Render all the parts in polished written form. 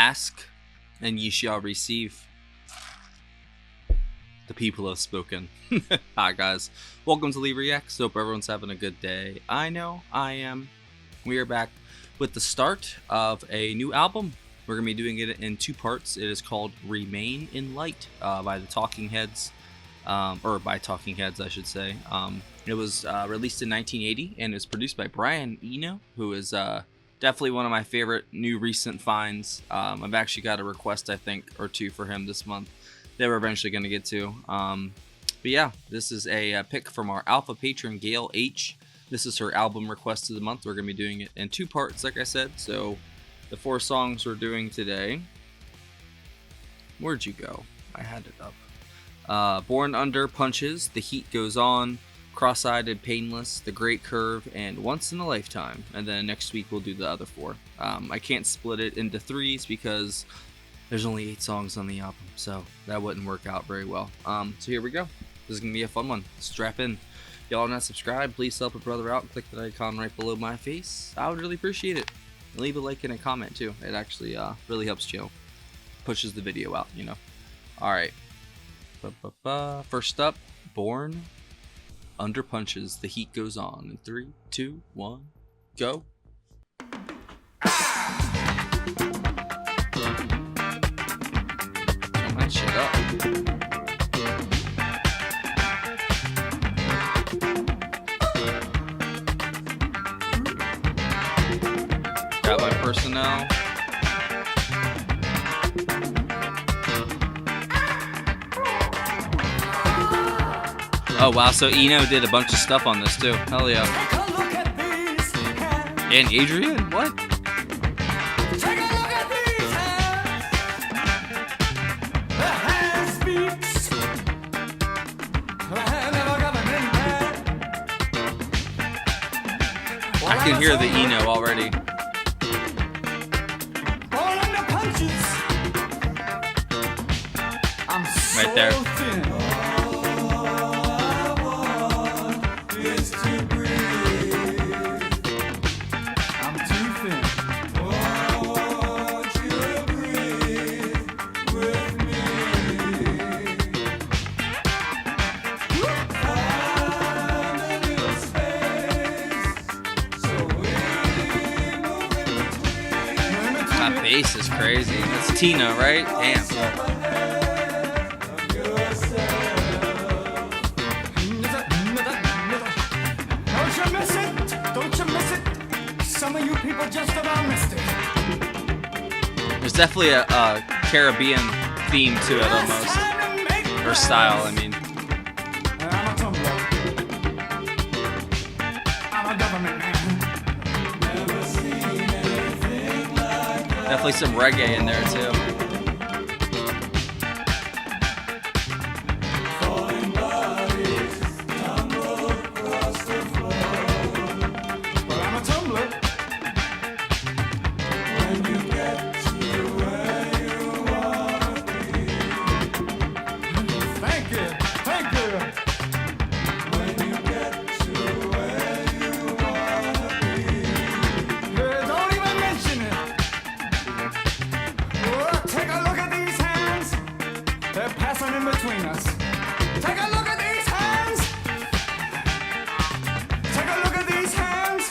Ask, and ye shall receive. The people have spoken. Hi guys, welcome to Lee Reacts. Hope everyone's having a good day. I know I am. We are back with the start of a new album. We're gonna be doing it in two parts. It is called Remain in Light by the Talking Heads, or by Talking Heads I should say. It was released in 1980 and is produced by Brian Eno, who is definitely one of my favorite new recent finds. I've actually got a request, I think, or two for him this month that we're eventually going to get to. But yeah, this is a pick from our alpha patron, Gail H. This is her album request of the month. We're going to be doing it in two parts, like I said. So the 4 songs we're doing today. Where'd you go? I had it up. Born Under Punches, The Heat Goes On, Crosseyed and Painless, The Great Curve, and Once in a Lifetime. And then next week we'll do the other 4. I can't split it into 3s because there's only 8 songs on the album, so that wouldn't work out very well. So here we go. This is going to be a fun one. Strap in. Y'all not subscribed, please help a brother out. Click that icon right below my face. I would really appreciate it. Leave a like and a comment too. It actually really helps Joe. Pushes the video out, you know. Alright. First up, Born Under Punches, The Heat Goes On. In 3, 2, 1, go. Turn that shit up. Got my personnel. Oh wow, so Eno did a bunch of stuff on this too. Hell yeah. And Adrian? What? I can hear the Eno already. Right there. That bass is crazy. That's Tina, right? Damn. Some of you people just about missed it. There's definitely a Caribbean theme to it almost. Or style, I mean. I'm a tumbler. I'm a government man. Never seen anything like that. Definitely some reggae in there too. In between us. Take a look at these hands. Take a look at these hands.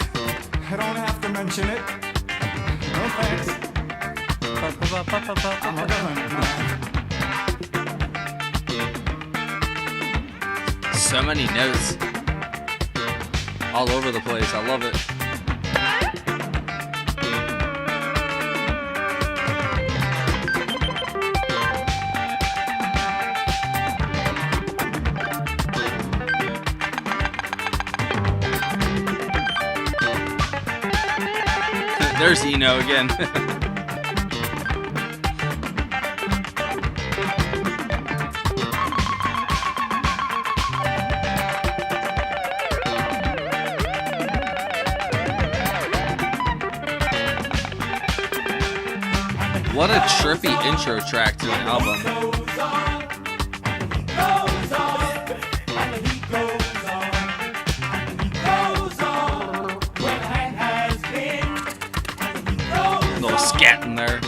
I don't have to mention it. No thanks. I'm a government man. So many notes. All over the place. I love it. There's Eno again. What a trippy intro track to an album. Little scat in there.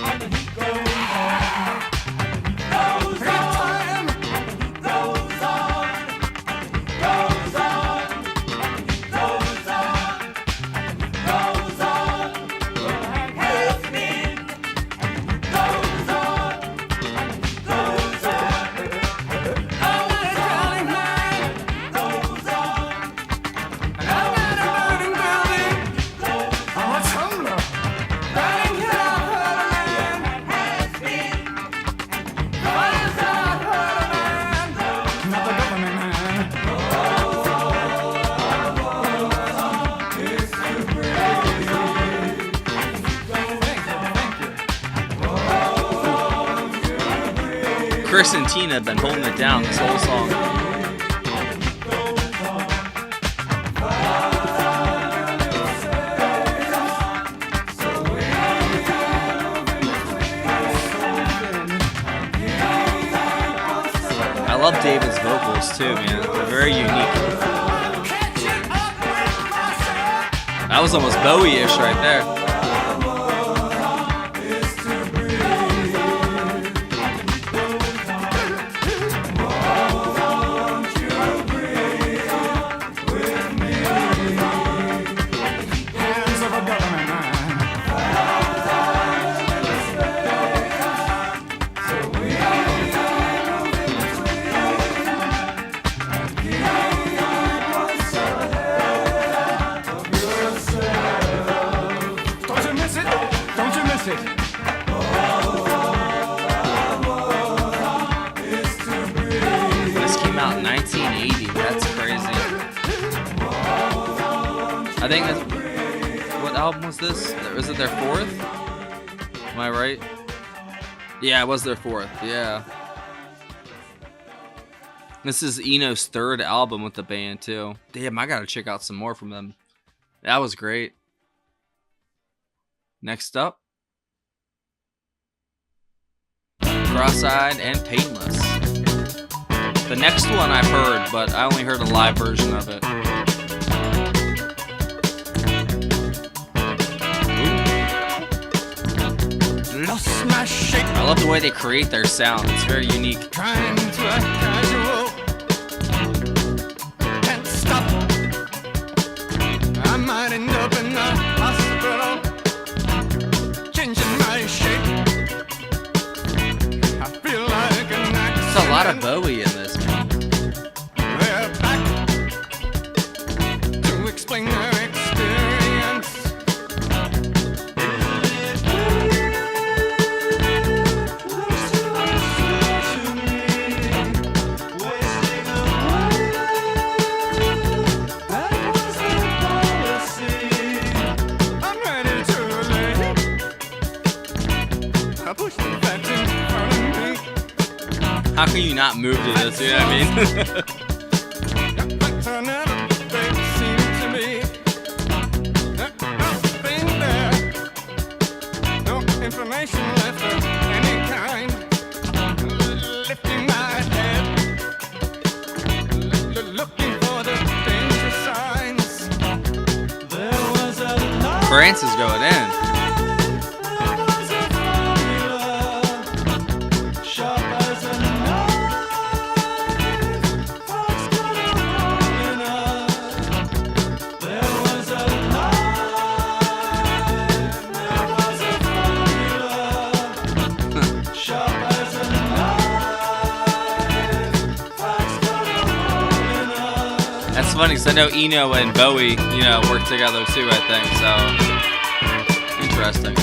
Chris and Tina have been holding it down this whole song. I love David's vocals too, man. They're very unique. That was almost Bowie-ish right there. This came out in 1980. That's crazy. I think that's... What album was this? Was it their fourth? Am I right? Yeah, it was their fourth. Yeah. This is Eno's third album with the band, too. Damn, I gotta check out some more from them. That was great. Next up, Crosseyed and Painless. The next one I've heard, but I only heard a live version of it. Lost my shape. I love the way they create their sound. It's very unique. Trying to act casual. Can't stop. I might end up in the hospital. Changing my shape. I feel like an accident. There's a lot of Bowie in this, man. They're back to explain their experience. I'm ready to leave. I push the facts in front of me. How can you not move to this? You know what I mean? Facts are never they seem to me. Nothing there. No information left of any kind. Lifting my head. Looking for the danger signs. There was a light. France is going in. There was a formula. Sharp as a knife. Fox got a hole in us. There was a light. There was a formula. Sharp as a knife. Fox got a hole in us. That's funny because I know Eno and Bowie, work together too, I think. So, interesting.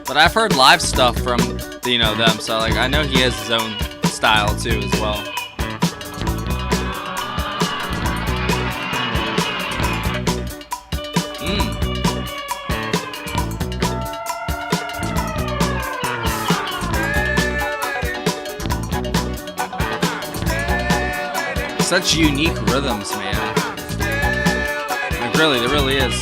But I've heard live stuff from, them. So, I know he has his own style too as well. Such unique rhythms, man. There really is.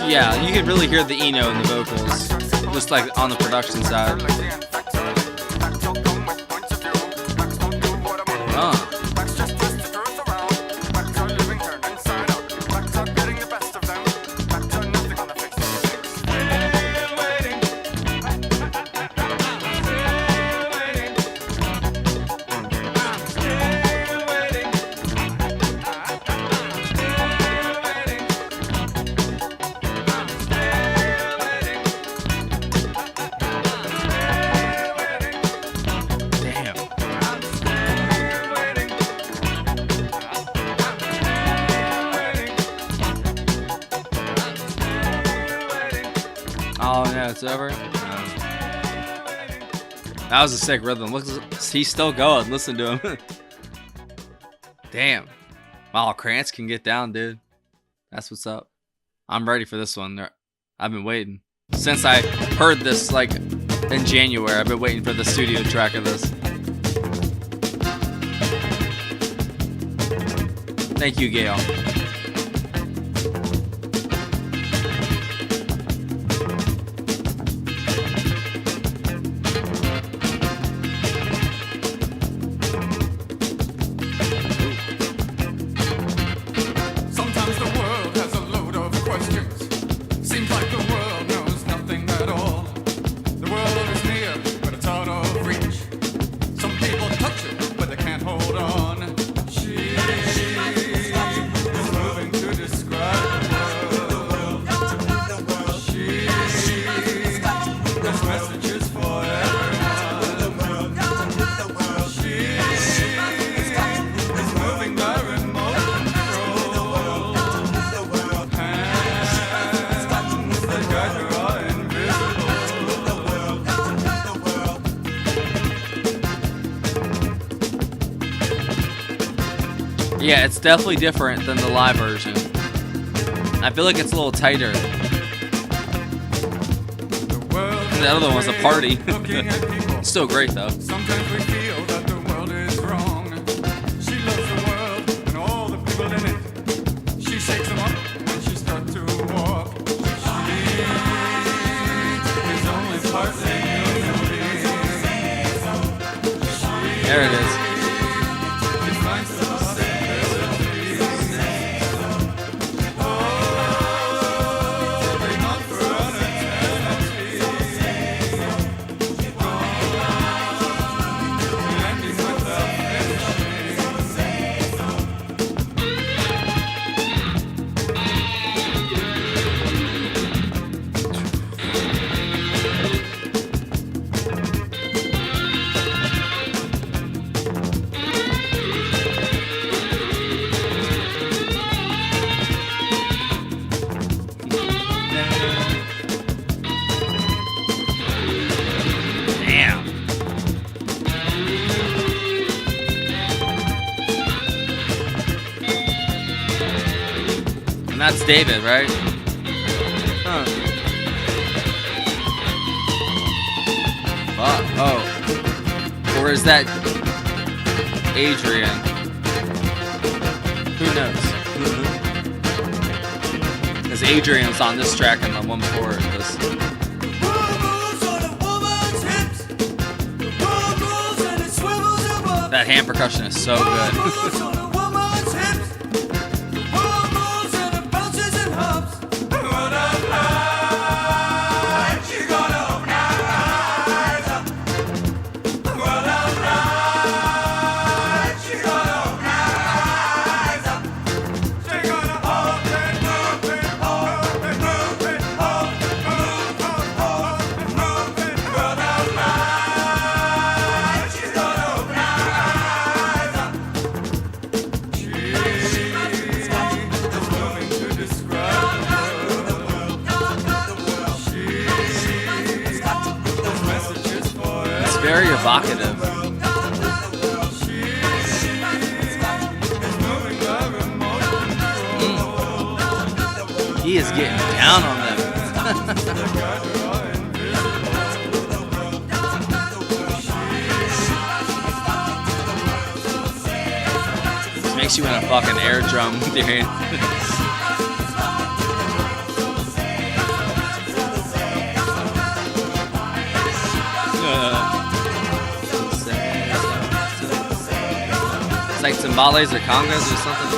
Yeah, you can really hear the Eno in the vocals, just like on the production side. Oh no, it's over. No. That was a sick rhythm. Look, he's still going. Listen to him. Damn. Wow, Krantz can get down, dude. That's what's up. I'm ready for this one. I've been waiting since I heard this like in January. I've been waiting for the studio track of this. Thank you, Gail. Yeah, it's definitely different than the live version. I feel like it's a little tighter. The other one was a party. Still great though. Sometimes we feel that the world is wrong. She loves the world and all the people in it. She shakes them up when she starts to walk. She is only partly human. There it is. And that's David, right? Huh. Oh. Or is that Adrian? Who knows? Because Adrian's on this track and the one before it. That hand percussion is so good. Very evocative. He is getting down on them. This makes you want to fucking air drum, dude. It's like timbales or congas or something.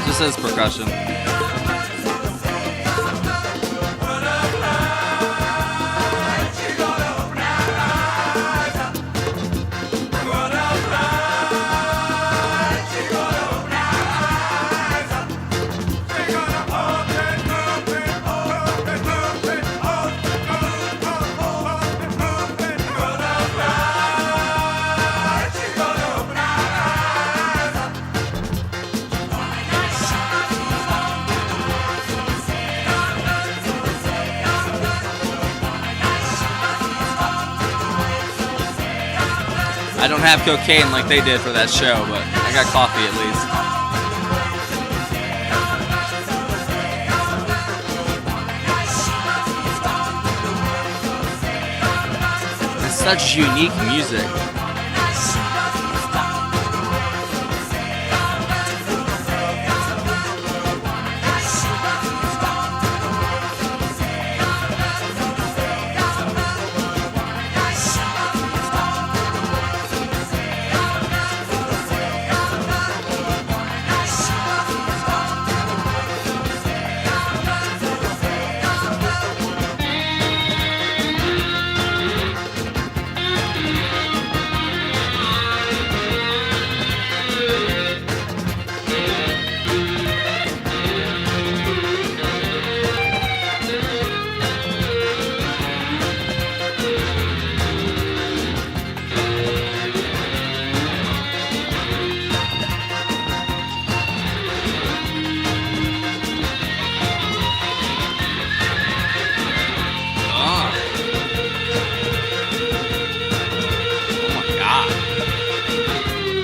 It just says percussion. I don't have cocaine like they did for that show, but I got coffee at least. It's such unique music.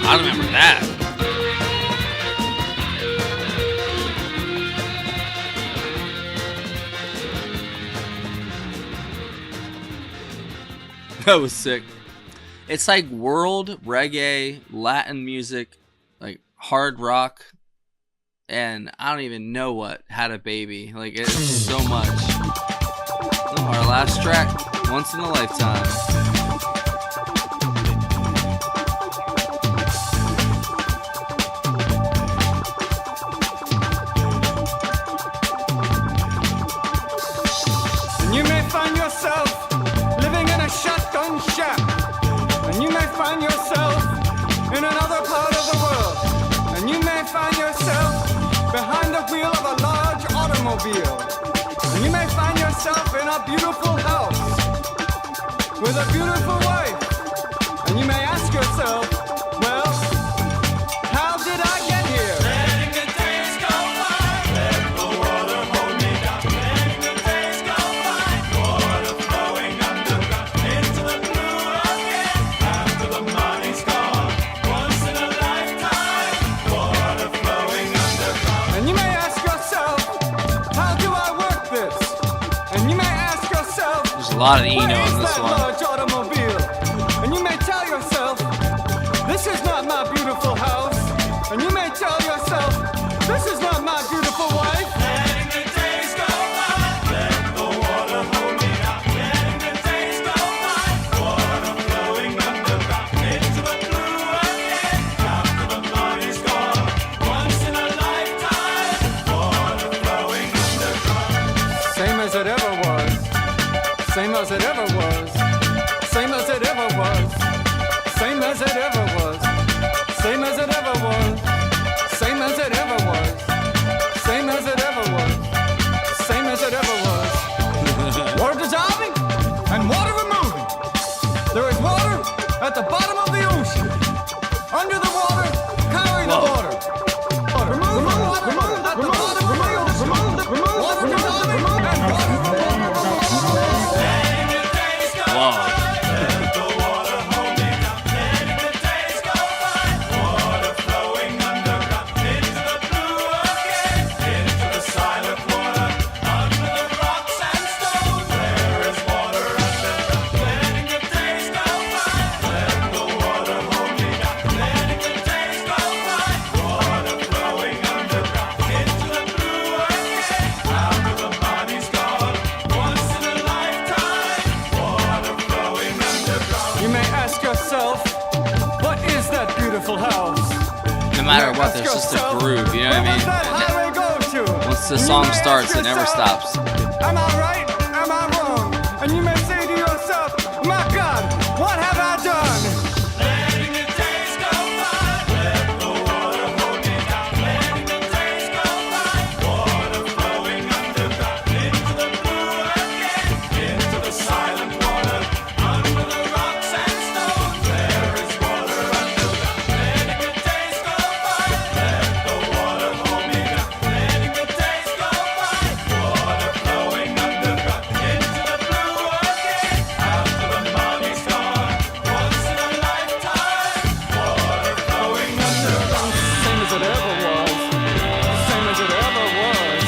I remember that. That was sick. It's like world reggae, Latin music, like hard rock, and I don't even know what Had a Baby. Like, it's so much. Oh, our last track, Once in a Lifetime. You may find yourself living in a shotgun shack, and you may find yourself in another part of the world, and you may find yourself behind the wheel of a large automobile, and you may find yourself in a beautiful house with a beautiful wife, and you may ask yourself, well, how did I get here? Letting the days go by, let the water hold me down. Letting the days go by, water flowing underground into the blue again. After the money's gone, once in a lifetime, water flowing underground. And you may ask yourself, how do I work this? And you may ask yourself, there's a lot of Eno in this one. large automobile? And you may tell yourself, this is not my beautiful house. And you may tell yourself, this is not my beautiful wife. Letting the days go by, let the water hold me down. Letting the days go by, water flowing underground into the blue again. After the money's gone, once in a lifetime, water flowing underground. Same as it ever was. Same as it ever was. Same as it ever was. Same as it ever was. Same as it ever was. Same as it ever was. Same as it ever was. Same as it ever was. Water dissolving and water removing. There is water at the bottom of the ocean. Under the water, carrying the water. Remove the water at the bottom of the ocean. Water dissolving and water removing. matter what, there's just a groove, you know what I mean? Once the song starts, it never stops. Am I right? Am I wrong? And you may say to yourself, my God, what have I done? Letting the days go by, let the water hold me down. Letting the days go by, water flowing underground into the blue again, into the silent water, under the rocks and stones. There is water underground. Letting the days go by, let the water hold me down. Letting the days go by, water flowing underground into the blue again, after the money's gone. Once in a lifetime, water flowing underground. Same as it ever was. Same as it ever was.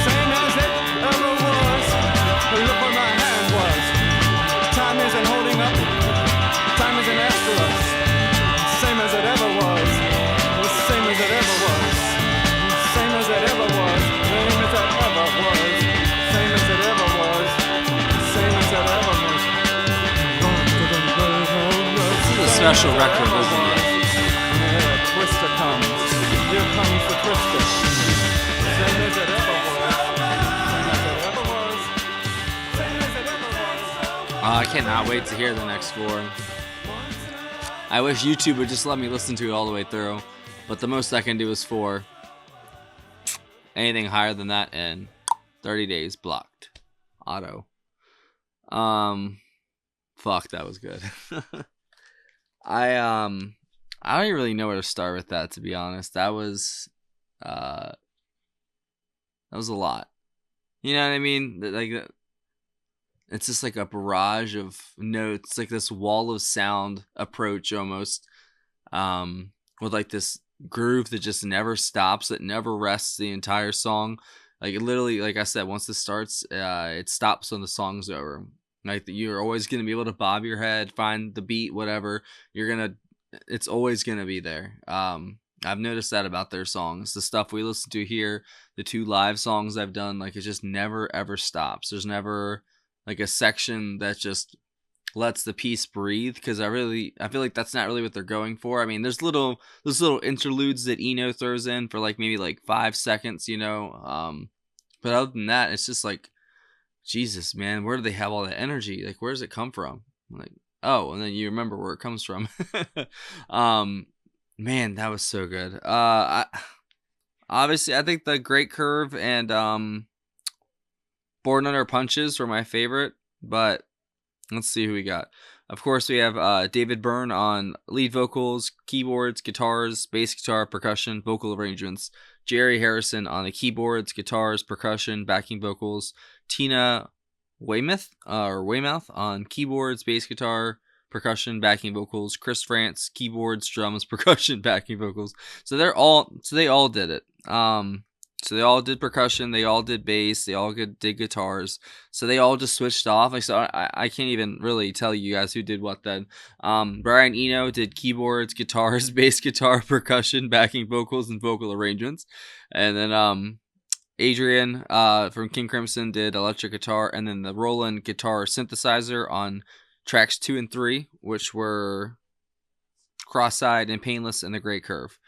Same as it ever was. Look where my hand was. Time isn't holding up. Time isn't after us. Same as it ever was. Same as it ever was. Same as it ever was. Same as it ever was. Same as it ever was. Same as it ever was. This is a special record, isn't it? Yeah, Twister comes. Here comes the Twister. Same as it ever was. Same as it ever was. Same as it ever was. I cannot wait to hear the next 4. I wish YouTube would just let me listen to it all the way through, but the most I can do is 4. Anything higher than that, and 30 days blocked. Auto. Fuck, that was good. I don't even really know where to start with that, to be honest. That was a lot. You know what I mean? Like, it's just like a barrage of notes, like this wall of sound approach almost, with like this groove that just never stops, that never rests the entire song. Like, it literally, like I said, once this starts, it stops when the song's over. Like, you're always going to be able to bob your head, find the beat, whatever. It's always going to be there. I've noticed that about their songs. The stuff we listen to here, the 2 live songs I've done, like, it just never ever stops. There's never like a section that just lets the piece breathe, because I feel like that's not really what they're going for. I mean, there's little interludes that Eno throws in for like maybe like 5 seconds, you know. But other than that, it's just like, Jesus, man, where do they have all that energy? Like, where does it come from? Like, oh, and then you remember where it comes from. Man, that was so good. Obviously, I think the Great Curve and Born Under Punches were my favorite, but let's see who we got. Of course, we have David Byrne on lead vocals, keyboards, guitars, bass guitar, percussion, vocal arrangements. Jerry Harrison on the keyboards, guitars, percussion, backing vocals. Tina Weymouth on keyboards, bass guitar, percussion, backing vocals. Chris France, keyboards, drums, percussion, backing vocals. So they all did it. So they all did percussion, they all did bass, they all did guitars. So they all just switched off. Like, so I can't even really tell you guys who did what then. Brian Eno did keyboards, guitars, bass guitar, percussion, backing vocals, and vocal arrangements. And then Adrian from King Crimson did electric guitar, and then the Roland guitar synthesizer on tracks 2 and 3, which were Crosseyed and Painless and The Great Curve.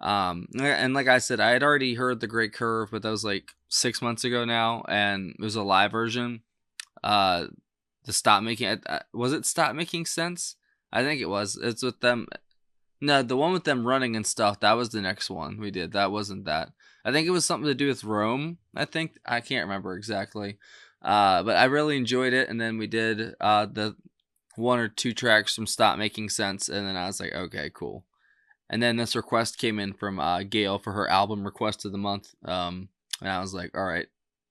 And like I said, I had already heard The Great Curve, but that was like 6 months ago now, and it was a live version. The Stop Making, was it Stop Making Sense? I think it was. It's with them. No, the one with them running and stuff, that was the next one we did. That wasn't that. I think it was something to do with Rome. I can't remember exactly. But I really enjoyed it. And then we did the 1 or 2 tracks from Stop Making Sense. And then I was like, okay, cool. And then this request came in from Gail for her album request of the month. And I was like, all right,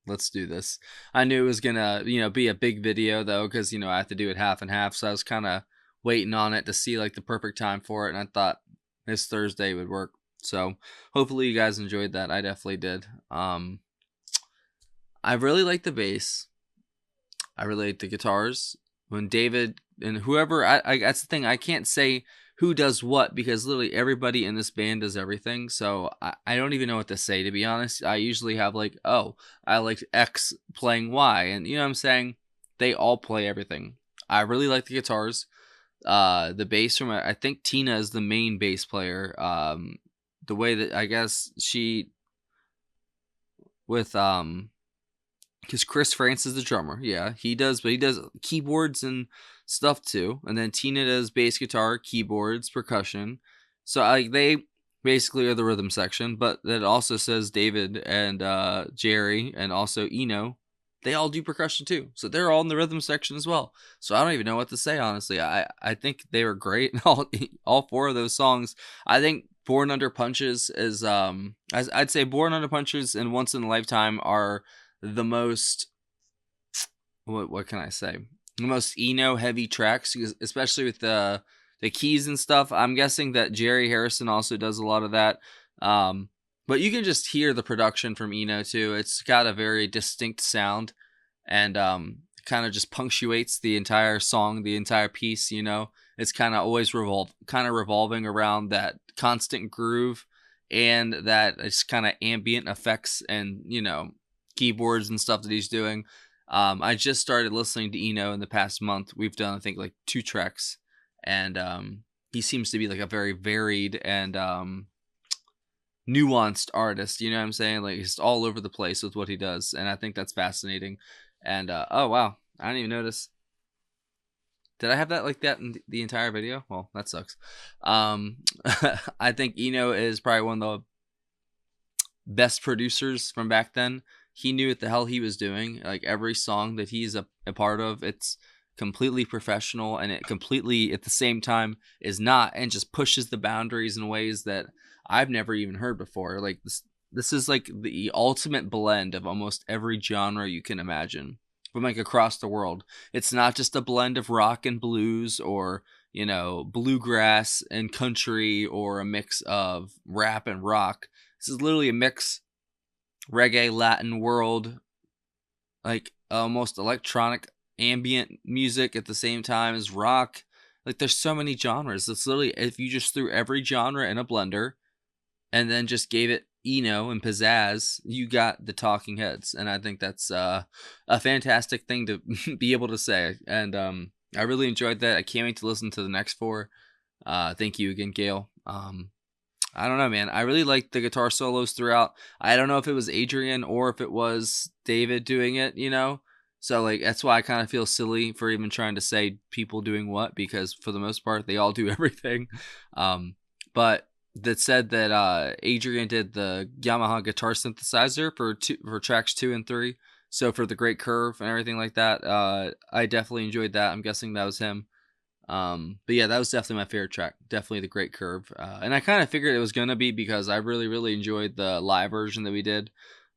let's do this. I knew it was going to, be a big video though, because, I have to do it half and half. So I was kind of waiting on it to see like the perfect time for it. And I thought this Thursday would work. So hopefully you guys enjoyed that. I definitely did. I really like the bass. I really like the guitars. When David and whoever, that's the thing. I can't say who does what, because literally everybody in this band does everything. So I don't even know what to say, to be honest. I usually have like, oh, I like X playing Y. And you know what I'm saying? They all play everything. I really like the guitars. The bass from, I think Tina is the main bass player. The the way that I guess she with because Chris France is the drummer. Yeah, he does, but he does keyboards and stuff too. And then Tina does bass guitar, keyboards, percussion. So like they basically are the rhythm section, but that also says David and Jerry and also Eno. They all do percussion too. So they're all in the rhythm section as well. So I don't even know what to say, honestly. I think they were great. All four of those songs. I think Born Under Punches is I'd say Born Under Punches and Once in a Lifetime are the most what can I say? The most Eno heavy tracks, especially with the keys and stuff. I'm guessing that Jerry Harrison also does a lot of that. But you can just hear the production from Eno too. It's got a very distinct sound, and kind of just punctuates the entire song, the entire piece. It's kind of always revolving around that constant groove and that it's kind of ambient effects and keyboards and stuff that he's doing. I just started listening to Eno in the past month. We've done I think like 2 tracks, and he seems to be like a very varied and nuanced artist. You know what I'm saying? Like he's all over the place with what he does, and I think that's fascinating. And oh wow, I didn't even notice. Did I have that like that in the entire video? Well, that sucks. I think Eno is probably one of the best producers from back then. He knew what the hell he was doing. Like every song that he's a part of, it's completely professional, and it completely at the same time is not, and just pushes the boundaries in ways that I've never even heard before. Like this is like the ultimate blend of almost every genre you can imagine from like across the world. It's not just a blend of rock and blues or bluegrass and country or a mix of rap and rock. This is literally a mix reggae, Latin world, like almost electronic ambient music at the same time as rock. Like there's so many genres. It's literally if you just threw every genre in a blender and then just gave it Eno and pizzazz, you got the Talking Heads. And I think that's a fantastic thing to be able to say. And I really enjoyed that. I can't wait to listen to the next 4. Thank you again, Gail. I don't know, man. I really liked the guitar solos throughout. I don't know if it was Adrian or if it was David doing it, So, like, that's why I kind of feel silly for even trying to say people doing what, because for the most part, they all do everything. But that said that Adrian did the Yamaha guitar synthesizer for tracks 2 and 3. So for the Great Curve and everything like that, I definitely enjoyed that. I'm guessing that was him. But yeah, that was definitely my favorite track. Definitely the Great Curve. And I kind of figured it was going to be because I really, really enjoyed the live version that we did.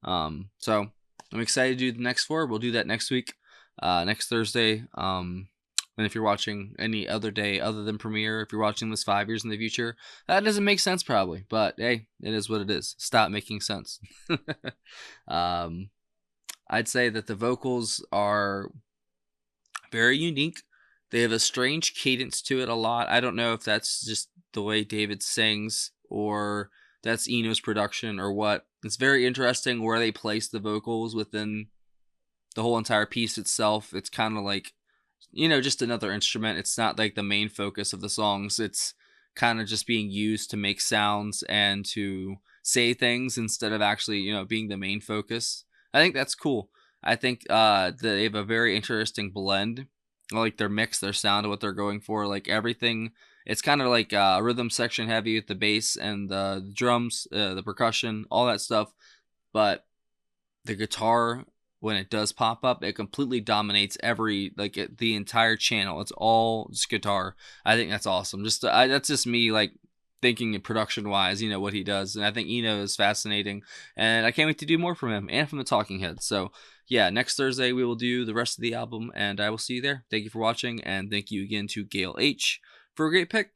So I'm excited to do the next 4. We'll do that next week, next Thursday. And if you're watching any other day other than premiere, if you're watching this 5 years in the future, that doesn't make sense probably, but hey, it is what it is. Stop making sense. I'd say that the vocals are very unique. They have a strange cadence to it a lot. I don't know if that's just the way David sings or that's Eno's production or what. It's very interesting where they place the vocals within the whole entire piece itself. It's kind of like, just another instrument. It's not like the main focus of the songs. It's kind of just being used to make sounds and to say things instead of actually, being the main focus. I think that's cool. I think they have a very interesting blend. Like their mix, their sound, what they're going for, like everything. It's kind of like rhythm section heavy with the bass and the drums, the percussion, all that stuff. But the guitar, when it does pop up, it completely dominates the entire channel. It's all just guitar. I think that's awesome. That's just me like thinking production wise, what he does. And I think Eno is fascinating, and I can't wait to do more from him and from the Talking Heads. So yeah, next Thursday we will do the rest of the album, and I will see you there. Thank you for watching, and thank you again to Gail H for a great pick.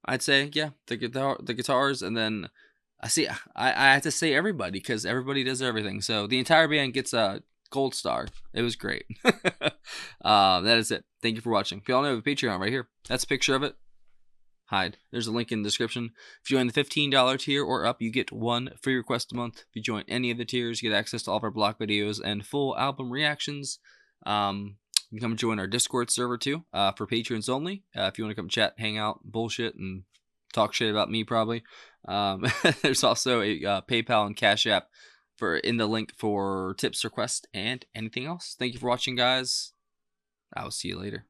I'd say, yeah, the guitars, and then I have to say everybody, because everybody does everything. So the entire band gets a gold star. It was great. That is it. Thank you for watching. If y'all know, have a Patreon right here. That's a picture of it. Hide. There's a link in the description. If you join the $15 tier or up, you get 1 free request a month. If you join any of the tiers, you get access to all of our block videos and full album reactions. You can come join our Discord server too, for patrons only. If you want to come chat, hang out, bullshit, and talk shit about me probably. There's also a PayPal and Cash App in the link for tips, requests, and anything else. Thank you for watching, guys. I will see you later.